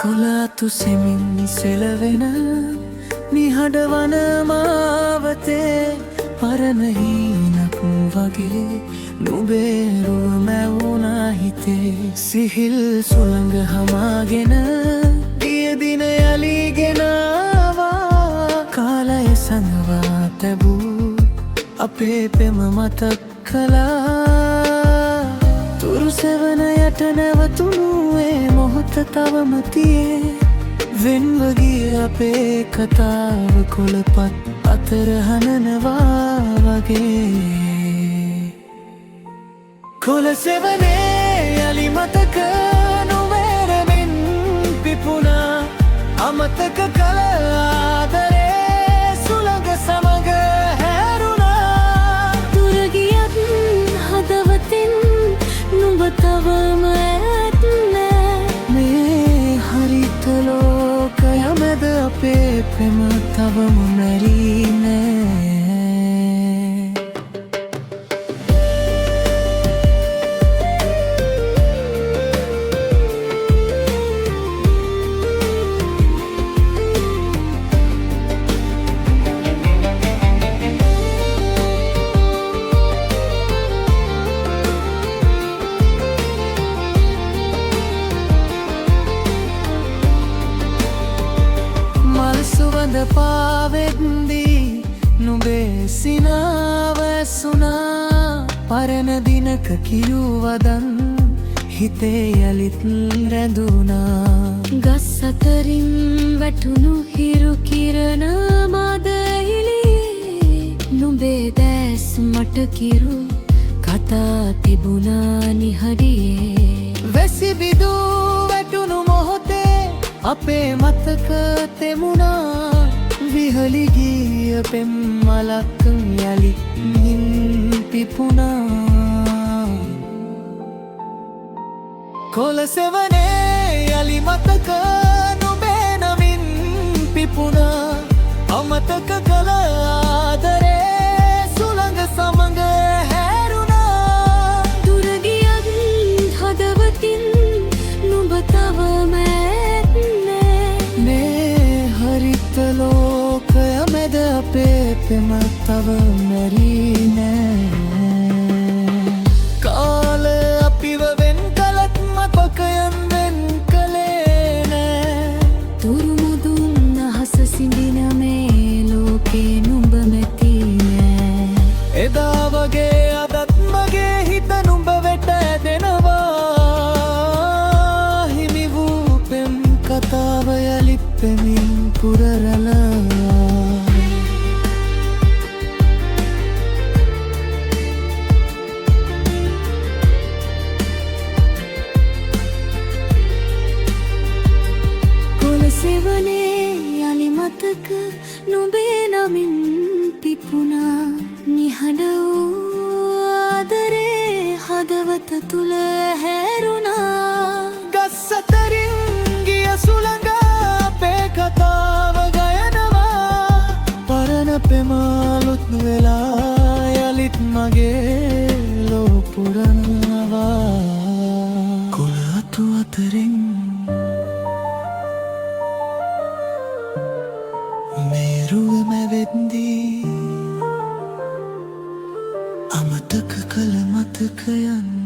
කොළඅතු සෙමින් සෙලවෙන නිහඬ වන මාවතේ පරණ හීනක් වගේ නුඹේ මැවුනා හිතේ සිහිල් සුළඟ හමාගෙන ගිය දින යලිගෙන ආවා කාලය සඳවා තැබූ අපේ පෙම මතක් කළා තුරු සෙවන යට නැවතුණු ඒ මොහොත තවම තියේ වෙන්ව ගිය අපේ කතාව කොළපත් අතර හනනවා වගේ කොළ සෙවනේ යලි මතක නොවැරමින් පිපුණා අමතක කළ ආදරේ සුළඟ සමග හැරුණා දුර ගියත් හදවතින් නුඹ තවම ඇත් නෑ මේ හරිත ලෝකය මැද අපේ පෙම තවම මැරී නෑ සුවඳ පාවෙද්දී නුඹේ සිනාව ඇසුණා පරණ දිනක කිරුවදන් හිතේ යලිත් රැඳුණා ගස් අතරින් වැටුණු හිරු කිරණ මද එළියේ නුඹේ දැස් මට කිරු කතා තිබුණා නිහඬියේ වැසි බිඳූ වැටුණු මොහොතේ අපේ මතක තෙමුණා විහලි ගිය පෙම් මලක් යලි හින් පිපුණා කොළ සෙවනේ යලි මතක නුඹේ නමින් පිපුණා අමතක කළ ආදරේ සුළඟ සමග හැරුණා දුර ගියත් හදවතින් නුඹ තවම ලෝකය මැද අපේ පෙම තව මැරී නෑ කාලය අපිව වෙන් කලත් මතකයන් වෙන් කළේ නෑ තුරුමුදුන් අහස සිඳින මේ ලෝකේ නුඹ මැති නෑ එදා වගේ අදත් මගේ හිත නුඹ වෙත ඇදෙනවා හිමි වූ පෙම් කතාව යලි පෙමින් පුරරලා කොළ සෙවනේ යලි මතක නුඹේ නමින් පිපුණා නිහඬ වූ ආදරේ හදවත තුල හැරුණා ගස් අතරින් ගිය සුළඟ අපේ කතාව ගයනවා පරණ පෙම අලුත් වෙලා යලිත් මගේ ලෝ පුරනවා කොළ අතු අතරින් මේරුව මැවෙද්දී අමතක කළ මතකයන්